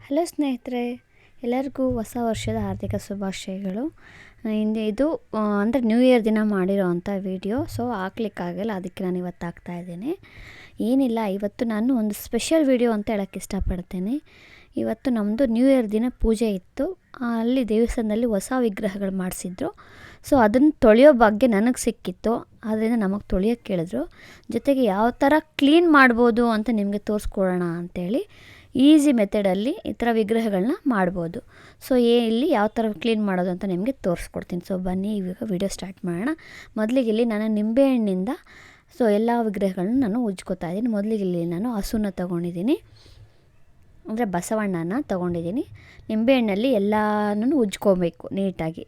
Hello ಸ್ನೇಹಿತರೆ, ಎಲ್ಲರಿಗೂ ಹೊಸ ವರ್ಷದ ಹಾರ್ದಿಕ ಶುಭಾಶಯಗಳು. ಇದು ಅಂದರೆ ನ್ಯೂ ಇಯರ್ ದಿನ ಮಾಡಿರೋ ಅಂಥ ವಿಡಿಯೋ. ಸೊ ಹಾಕ್ಲಿಕ್ಕಾಗಲ್ಲ, ಅದಕ್ಕೆ ನಾನು ಇವತ್ತು ಹಾಕ್ತಾಯಿದ್ದೀನಿ. ಏನಿಲ್ಲ, ಇವತ್ತು ನಾನು ಒಂದು ಸ್ಪೆಷಲ್ ವಿಡಿಯೋ ಅಂತ ಹೇಳೋಕ್ಕೆ ಇಷ್ಟಪಡ್ತೀನಿ. ಇವತ್ತು ನಮ್ಮದು ನ್ಯೂ ಇಯರ್ ದಿನ ಪೂಜೆ ಇತ್ತು. ಅಲ್ಲಿ ದೇವಸ್ಥಾನದಲ್ಲಿ ಹೊಸ ವಿಗ್ರಹಗಳು ಮಾಡಿಸಿದ್ರು. ಸೊ ಅದನ್ನು ತೊಳೆಯೋ ಭಾಗ್ಯ ನನಗೆ ಸಿಕ್ಕಿತ್ತು. ಆದ್ದರಿಂದ ನಮಗೆ ತೊಳೆಯೋಕ್ಕೆ ಕೇಳಿದ್ರು. ಜೊತೆಗೆ ಯಾವ ಥರ ಕ್ಲೀನ್ ಮಾಡ್ಬೋದು ಅಂತ ನಿಮಗೆ ತೋರಿಸ್ಕೊಡೋಣ ಅಂಥೇಳಿ ಈಸಿ ಮೆಥಡಲ್ಲಿ ಈ ಥರ ವಿಗ್ರಹಗಳನ್ನ ಮಾಡ್ಬೋದು. ಸೊ ಇಲ್ಲಿ ಯಾವ ಥರ ಕ್ಲೀನ್ ಮಾಡೋದು ಅಂತ ನಿಮಗೆ ತೋರಿಸ್ಕೊಡ್ತೀನಿ. ಸೊ ಬನ್ನಿ ಇವಾಗ ವಿಡಿಯೋ ಸ್ಟಾರ್ಟ್ ಮಾಡೋಣ. ಮೊದಲಿಗೆ ಇಲ್ಲಿ ನಾನು ನಿಂಬೆಹಣ್ಣಿಂದ ಎಲ್ಲ ವಿಗ್ರಹಗಳನ್ನ ನಾನು ಉಜ್ಕೋತಾ ಇದ್ದೀನಿ. ಮೊದಲಿಗೆ ಇಲ್ಲಿ ನಾನು ಹಸುನ ತೊಗೊಂಡಿದ್ದೀನಿ, ಅಂದರೆ ಬಸವಣ್ಣನ ತೊಗೊಂಡಿದ್ದೀನಿ. ನಿಂಬೆಹಣ್ಣಲ್ಲಿ ಎಲ್ಲನೂ ಉಜ್ಕೋಬೇಕು ನೀಟಾಗಿ.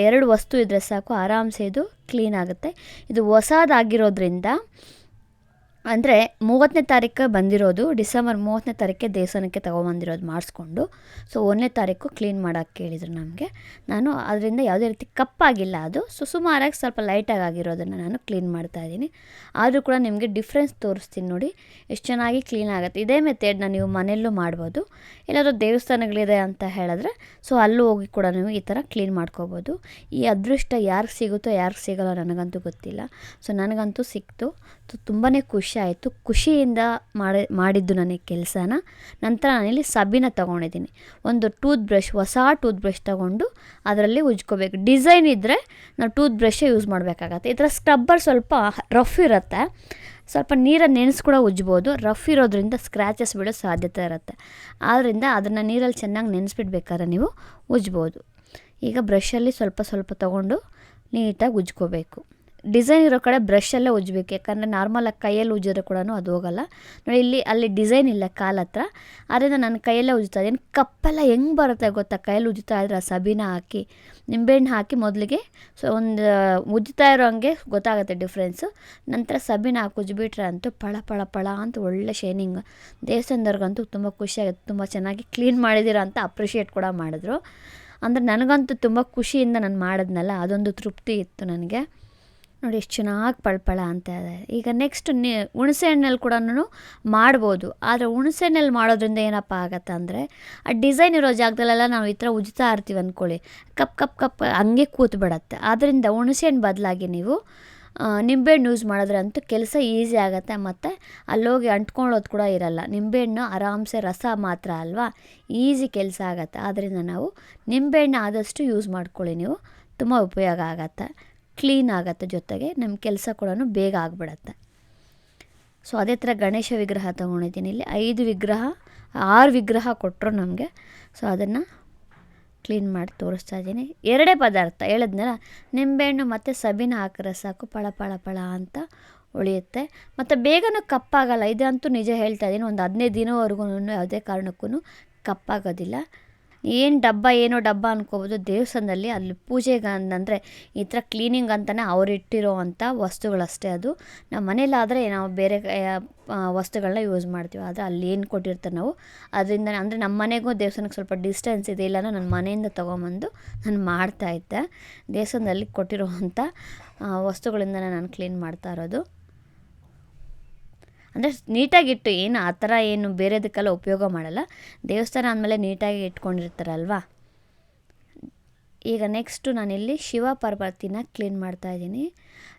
ಎರಡು ವಸ್ತು ಇದ್ದರೆ ಸಾಕು, ಆರಾಮ್ಸೆ ಇದು ಕ್ಲೀನ್ ಆಗುತ್ತೆ. ಇದು ಹೊಸದಾಗಿರೋದ್ರಿಂದ, ಅಂದರೆ 30ನೇ ತಾರೀಕು ಬಂದಿರೋದು, ಡಿಸೆಂಬರ್ 30ನೇ ತಾರೀಕೆ ದೇವಸ್ಥಾನಕ್ಕೆ ತೊಗೊಂಬಂದಿರೋದು ಮಾಡಿಸ್ಕೊಂಡು. ಸೊ 1ನೇ ತಾರೀಕು ಕ್ಲೀನ್ ಮಾಡೋಕ್ಕೆ ಕೇಳಿದರು ನಮಗೆ. ನಾನು ಅದರಿಂದ ಯಾವುದೇ ರೀತಿ ಕಪ್ಪಾಗಿಲ್ಲ ಅದು. ಸೊ ಸುಮಾರಾಗಿ ಸ್ವಲ್ಪ ಲೈಟಾಗಿ ಆಗಿರೋದನ್ನು ನಾನು ಕ್ಲೀನ್ ಮಾಡ್ತಾಯಿದ್ದೀನಿ. ಆದರೂ ಕೂಡ ನಿಮಗೆ ಡಿಫ್ರೆನ್ಸ್ ತೋರಿಸ್ತೀನಿ ನೋಡಿ, ಎಷ್ಟು ಚೆನ್ನಾಗಿ ಕ್ಲೀನ್ ಆಗುತ್ತೆ. ಇದೇ ಮೆಥಡ್ನ ನೀವು ಮನೆಯಲ್ಲೂ ಮಾಡ್ಬೋದು. ಎಲ್ಲಾದರೂ ದೇವಸ್ಥಾನಗಳಿದೆ ಅಂತ ಹೇಳಿದ್ರೆ ಸೊ ಅಲ್ಲೂ ಹೋಗಿ ಕೂಡ ನೀವು ಈ ಥರ ಕ್ಲೀನ್ ಮಾಡ್ಕೋಬೋದು. ಈ ಅದೃಷ್ಟ ಯಾರಿಗೆ ಸಿಗುತ್ತೋ ಯಾರಿಗೆ ಸಿಗೋಲ್ಲ ನನಗಂತೂ ಗೊತ್ತಿಲ್ಲ. ಸೊ ನನಗಂತೂ ಸಿಕ್ತು. ತುಂಬಾ ಖುಷಿ ಆಯಿತು. ಖುಷಿಯಿಂದ ಮಾಡಿದ್ದು ನನಗೆ ಕೆಲಸನ. ನಂತರ ನಾನಿಲ್ಲಿ ಸಬೀನ ತೊಗೊಂಡಿದ್ದೀನಿ. ಒಂದು ಹೊಸ ಟೂತ್ ಬ್ರಷ್ ತೊಗೊಂಡು ಅದರಲ್ಲಿ ಉಜ್ಕೋಬೇಕು. ಡಿಸೈನ್ ಇದ್ದರೆ ನಾವು ಟೂತ್ ಬ್ರಷೇ ಯೂಸ್ ಮಾಡಬೇಕಾಗತ್ತೆ. ಈ ಥರ ಸ್ಕ್ರಬ್ಬರ್ ಸ್ವಲ್ಪ ರಫ್ ಇರುತ್ತೆ, ಸ್ವಲ್ಪ ನೀರಲ್ಲಿ ನೆನೆಸಿ ಕೂಡ ಉಜ್ಬೋದು. ರಫ್ ಇರೋದ್ರಿಂದ ಸ್ಕ್ರ್ಯಾಚಸ್ ಬಿಡೋ ಸಾಧ್ಯತೆ ಇರುತ್ತೆ. ಆದ್ದರಿಂದ ಅದನ್ನು ನೀರಲ್ಲಿ ಚೆನ್ನಾಗಿ ನೆನೆಸ್ಬಿಡ್ಬೇಕಾದ್ರೆ ನೀವು ಉಜ್ಬೋದು. ಈಗ ಬ್ರಷಲ್ಲಿ ಸ್ವಲ್ಪ ತೊಗೊಂಡು ನೀಟಾಗಿ ಉಜ್ಕೋಬೇಕು. ಡಿಸೈನ್ ಇರೋ ಕಡೆ ಬ್ರಷಲ್ಲೇ ಉಜ್ಬೇಕು, ಯಾಕಂದರೆ ನಾರ್ಮಲಾಗಿ ಕೈಯಲ್ಲಿ ಉಜ್ಜಿದ್ರೆ ಕೂಡ ಅದು ಹೋಗಲ್ಲ ನೋಡಿ. ಅಲ್ಲಿ ಡಿಸೈನ್ ಇಲ್ಲ ಕಾಲ ಹತ್ರ, ಆದ್ದರಿಂದ ನಾನು ಕೈಯಲ್ಲೇ ಉಜ್ತಾ ಇದ್ದೀನಿ. ಕಪ್ಪೆಲ್ಲ ಹೆಂಗೆ ಬರುತ್ತೆ ಗೊತ್ತಾ ಕೈಯಲ್ಲಿ ಉಜ್ತಾ ಇದ್ರೆ, ಆ ಸಬೀನ ಹಾಕಿ ನಿಂಬೆಹಣ್ಣು ಹಾಕಿ ಮೊದಲಿಗೆ ಒಂದು ಉಜ್ತಾ ಇರೋ ಹಂಗೆ ಗೊತ್ತಾಗುತ್ತೆ ಡಿಫ್ರೆನ್ಸು. ನಂತರ ಸಬೀನ ಹಾಕಿ ಉಜ್ಬಿಟ್ರೆ ಅಂತೂ ಪಳ ಅಂತ ಒಳ್ಳೆ ಶೈನಿಂಗ್. ದೇವಸ್ಥಾನದವ್ರಿಗಂತೂ ತುಂಬ ಖುಷಿಯಾಗುತ್ತೆ. ತುಂಬ ಚೆನ್ನಾಗಿ ಕ್ಲೀನ್ ಮಾಡಿದ್ದೀರಾ ಅಂತ ಅಪ್ರಿಷಿಯೇಟ್ ಕೂಡ ಮಾಡಿದ್ರು. ಅಂದರೆ ನನಗಂತೂ ತುಂಬ ಖುಷಿಯಿಂದ ನಾನು ಮಾಡಿದ್ನಲ್ಲ, ಅದೊಂದು ತೃಪ್ತಿ ಇತ್ತು ನನಗೆ. ನೋಡಿ ಎಷ್ಟು ಚೆನ್ನಾಗಿ ಪಳಪಳ ಅಂತ ಇದೆ. ಈಗ ನೆಕ್ಸ್ಟ್ ಹುಣಸೆ ಹಣ್ಣಲ್ಲಿ ಕೂಡ ಮಾಡ್ಬೋದು. ಆದರೆ ಹುಣಸೆ ಹಣ್ಣಲ್ಲಿ ಮಾಡೋದ್ರಿಂದ ಏನಪ್ಪ ಆಗತ್ತೆ ಅಂದರೆ, ಆ ಡಿಸೈನ್ ಇರೋ ಜಾಗದಲ್ಲೆಲ್ಲ ನಾವು ಈ ಥರ ಉಜ್ತಾ ಇರ್ತೀವಿ ಅಂದ್ಕೊಳ್ಳಿ, ಕಪ್ ಹಂಗೆ ಕೂತ್ಬಿಡತ್ತೆ. ಆದ್ದರಿಂದ ಹುಣಸೆ ಹಣ್ಣು ಬದಲಾಗಿ ನೀವು ನಿಂಬೆಹಣ್ಣು ಯೂಸ್ ಮಾಡಿದ್ರೆ ಅಂತೂ ಕೆಲಸ ಈಸಿ ಆಗುತ್ತೆ. ಮತ್ತು ಅಲ್ಲೋಗಿ ಅಂಟ್ಕೊಳ್ಳೋದು ಕೂಡ ಇರಲ್ಲ. ನಿಂಬೆಹಣ್ಣು ಆರಾಮ್ಸೆ ರಸ ಮಾತ್ರ ಅಲ್ವಾ, ಈಸಿ ಕೆಲಸ ಆಗುತ್ತೆ. ಆದ್ದರಿಂದ ನಾವು ನಿಂಬೆಹಣ್ಣು ಆದಷ್ಟು ಯೂಸ್ ಮಾಡ್ಕೊಳ್ಳಿ, ನೀವು ತುಂಬ ಉಪಯೋಗ ಆಗುತ್ತೆ, ಕ್ಲೀನ್ ಆಗುತ್ತೆ. ಜೊತೆಗೆ ನಮ್ಮ ಕೆಲಸ ಕೂಡ ಬೇಗ ಆಗಿಬಿಡತ್ತೆ. ಸೊ ಅದೇ ಥರ ಗಣೇಶ ವಿಗ್ರಹ ತೊಗೊಂಡಿದ್ದೀನಿ. ಇಲ್ಲಿ 6 ವಿಗ್ರಹ ಕೊಟ್ಟರು ನಮಗೆ. ಸೊ ಅದನ್ನು ಕ್ಲೀನ್ ಮಾಡಿ ತೋರಿಸ್ತಾ ಇದ್ದೀನಿ. 2 ಪದಾರ್ಥ ಹೇಳಿದ್ನಲ್ಲ, ನಿಂಬೆಹಣ್ಣು ಮತ್ತು ಸಬೀನ ಹಾಕಿದ್ರೆ ಸಾಕು, ಪಳ ಅಂತ ಉಳಿಯುತ್ತೆ. ಮತ್ತು ಬೇಗನೂ ಕಪ್ಪಾಗಲ್ಲ. ಇದಂತೂ ನಿಜ ಹೇಳ್ತಾ ಇದ್ದೀನಿ. ಒಂದು 15 ದಿನವರೆಗೂ ಯಾವುದೇ ಕಾರಣಕ್ಕೂ ಕಪ್ಪಾಗೋದಿಲ್ಲ. ಏನೋ ಡಬ್ಬ ಅನ್ಕೋಬೋದು. ದೇವಸ್ಥಾನದಲ್ಲಿ ಅಲ್ಲಿ ಪೂಜೆಗೆ ಅಂದರೆ ಈ ಥರ ಕ್ಲೀನಿಂಗ್ ಅಂತಲೇ ಅವ್ರು ಇಟ್ಟಿರೋ ಅಂಥ ವಸ್ತುಗಳಷ್ಟೇ ಅದು. ನಮ್ಮ ಮನೇಲಾದರೆ ನಾವು ಬೇರೆ ವಸ್ತುಗಳನ್ನ ಯೂಸ್ ಮಾಡ್ತೀವಿ. ಆದರೆ ಅಲ್ಲಿ ಏನು ಕೊಟ್ಟಿರ್ತಾರೆ ನಾವು ಅದರಿಂದ, ಅಂದರೆ ನಮ್ಮ ಮನೆಗೂ ದೇವಸ್ಥಾನಕ್ಕೆ ಸ್ವಲ್ಪ ಡಿಸ್ಟೆನ್ಸ್ ಇದೆ, ಇಲ್ಲ ನನ್ನ ಮನೆಯಿಂದ ತೊಗೊಂಬಂದು ನಾನು ಮಾಡ್ತಾಯಿದ್ದೆ. ದೇವಸ್ಥಾನದಲ್ಲಿ ಕೊಟ್ಟಿರೋವಂಥ ವಸ್ತುಗಳಿಂದನೇ ನಾನು ಕ್ಲೀನ್ ಮಾಡ್ತಾ ಇರೋದು. ಅಂದರೆ ನೀಟಾಗಿಟ್ಟು ಏನು ಆ ಥರ ಏನು ಬೇರೆದಕ್ಕೆಲ್ಲ ಉಪಯೋಗ ಮಾಡಲ್ಲ. ದೇವಸ್ಥಾನ ಅಂದಮೇಲೆ ನೀಟಾಗಿ ಇಟ್ಕೊಂಡಿರ್ತಾರಲ್ವ. ಈಗ ನೆಕ್ಸ್ಟು ನಾನಿಲ್ಲಿ ಶಿವ ಪಾರ್ವತಿನ ಕ್ಲೀನ್ ಮಾಡ್ತಾಯಿದ್ದೀನಿ.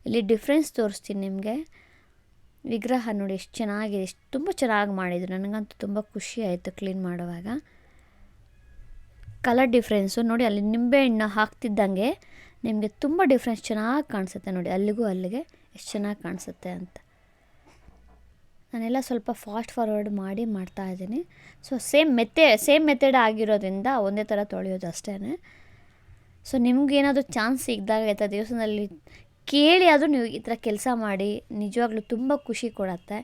ಇಲ್ಲಿ ಡಿಫ್ರೆನ್ಸ್ ತೋರಿಸ್ತೀನಿ ನಿಮಗೆ. ವಿಗ್ರಹ ನೋಡಿ ಎಷ್ಟು ಚೆನ್ನಾಗಿದೆ, ತುಂಬ ಚೆನ್ನಾಗಿ ಮಾಡಿದರು. ನನಗಂತೂ ತುಂಬ ಖುಷಿ ಆಯಿತು ಕ್ಲೀನ್ ಮಾಡುವಾಗ. ಕಲರ್ ಡಿಫ್ರೆನ್ಸು ನೋಡಿ, ಅಲ್ಲಿ ನಿಂಬೆಹಣ್ಣು ಹಾಕ್ತಿದ್ದಂಗೆ ನಿಮಗೆ ತುಂಬ ಡಿಫ್ರೆನ್ಸ್ ಚೆನ್ನಾಗಿ ಕಾಣಿಸುತ್ತೆ ನೋಡಿ. ಅಲ್ಲಿಗೆ ಎಷ್ಟು ಚೆನ್ನಾಗಿ ಕಾಣಿಸುತ್ತೆ ಅಂತ. ನಾನೆಲ್ಲ ಸ್ವಲ್ಪ ಫಾಸ್ಟ್ ಫಾರ್ವರ್ಡ್ ಮಾಡಿ ಮಾಡ್ತಾಯಿದ್ದೀನಿ. ಸೊ ಸೇಮ್ ಮೆಥಡ್ ಆಗಿರೋದ್ರಿಂದ ಒಂದೇ ಥರ ತೊಳೆಯೋದು ಅಷ್ಟೇ. ಸೊ ನಿಮಗೇನಾದರೂ ಚಾನ್ಸ್ ಸಿಕ್ಕಿದಾಗ ಆಯಿತಾ ದೇವಸ್ಥಾನದಲ್ಲಿ ಕೇಳಿ ಆದರೂ ನೀವು ಈ ಥರ ಕೆಲಸ ಮಾಡಿ, ನಿಜವಾಗ್ಲೂ ತುಂಬ ಖುಷಿ ಕೊಡುತ್ತೆ.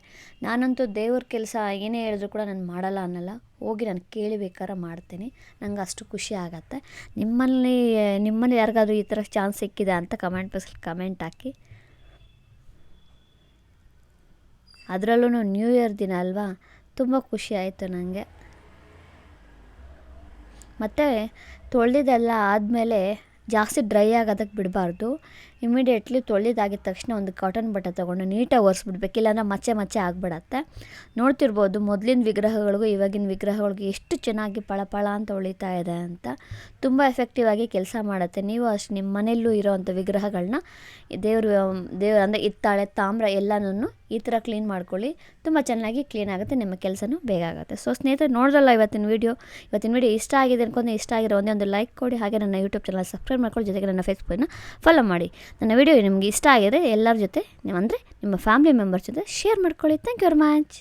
ನಾನಂತೂ ದೇವ್ರ ಕೆಲಸ ಏನೇ ಹೇಳಿದ್ರು ಕೂಡ ನಾನು ಮಾಡಲ್ಲ ಅನ್ನಲ್ಲ, ಹೋಗಿ ನಾನು ಕೇಳಿ ಬೇಕಾದ್ರೆ ಮಾಡ್ತೀನಿ. ನಂಗೆ ಅಷ್ಟು ಖುಷಿ ಆಗುತ್ತೆ. ನಿಮ್ಮಲ್ಲಿ ಯಾರಿಗಾದ್ರೂ ಈ ಥರ ಚಾನ್ಸ್ ಸಿಕ್ಕಿದೆ ಅಂತ ಕಮೆಂಟ್ ಹಾಕಿ. ಅದರಲ್ಲೂ ನ್ಯೂ ಇಯರ್ ದಿನ ಅಲ್ವಾ, ತುಂಬ ಖುಷಿ ಆಯಿತು ನನಗೆ. ಮತ್ತು ತೊಳೆದಿದ್ದೆಲ್ಲ ಆದಮೇಲೆ ಜಾಸ್ತಿ ಡ್ರೈ ಆಗೋದಕ್ಕೆ ಬಿಡಬಾರ್ದು. ಇಮಿಡಿಯೇಟ್ಲಿ ತೊಳೆದಾಗಿದ ತಕ್ಷಣ ಒಂದು ಕಾಟನ್ ಬಟ್ಟೆ ತೊಗೊಂಡು ನೀಟಾಗಿ ಒರೆಸ್ಬಿಡ್ಬೇಕು, ಇಲ್ಲಾಂದ್ರೆ ಮಚ್ಚೆ ಆಗಿಬಿಡತ್ತೆ. ನೋಡ್ತಿರ್ಬೋದು ಮೊದಲಿನ ವಿಗ್ರಹಗಳಿಗೂ ಇವಾಗಿನ ವಿಗ್ರಹಗಳಿಗೂ ಎಷ್ಟು ಚೆನ್ನಾಗಿ ಪಳಪಳ ಅಂತ ಹೊಳಿತಾ ಇದೆ ಅಂತ. ತುಂಬ ಎಫೆಕ್ಟಿವ್ ಆಗಿ ಕೆಲಸ ಮಾಡುತ್ತೆ. ನೀವು ಅಷ್ಟು ನಿಮ್ಮ ಮನೆಯಲ್ಲೂ ಇರೋವಂಥ ವಿಗ್ರಹಗಳನ್ನ ದೇವರು ಅಂದರೆ ಹಿತ್ತಾಳೆ, ತಾಮ್ರ ಎಲ್ಲನೂ ಈ ಥರ ಕ್ಲೀನ್ ಮಾಡ್ಕೊಳ್ಳಿ. ತುಂಬ ಚೆನ್ನಾಗಿ ಕ್ಲೀನ್ ಆಗುತ್ತೆ, ನಿಮ್ಮ ಕೆಲಸನೂ ಬೇಗ ಆಗುತ್ತೆ. ಸೊ ಸ್ನೇಹಿತರೆ, ನೋಡಿದ್ರಲ್ಲ ಇವತ್ತಿನ ವೀಡಿಯೋ ಇಷ್ಟ ಆಗಿದೆ ಅನ್ಕೊಂಡು, ಇಷ್ಟ ಆಗಿರೋ ಒಂದೇ ಒಂದು ಲೈಕ್ ಕೊಡಿ. ಹಾಗೆ ನನ್ನ ಯೂಟ್ಯೂಬ್ ಚಾನಲ್ ಸಬ್ಸ್ಕ್ರೈಬ್ ಮಾಡ್ಕೊಳ್ಳಿ, ಜೊತೆಗೆ ನನ್ನ ಫೇಸ್ಬುಕ್ಕನ್ನು ಫಾಲೋ ಮಾಡಿ. ನನ್ನ ವೀಡಿಯೋ ನಿಮಗೆ ಇಷ್ಟ ಆಗಿದೆ ಎಲ್ಲರ ಜೊತೆ ಅಂದರೆ ನಿಮ್ಮ ಫ್ಯಾಮಿಲಿ ಮೆಂಬರ್ಸ್ ಜೊತೆ ಶೇರ್ ಮಾಡ್ಕೊಳ್ಳಿ. Thank you very much.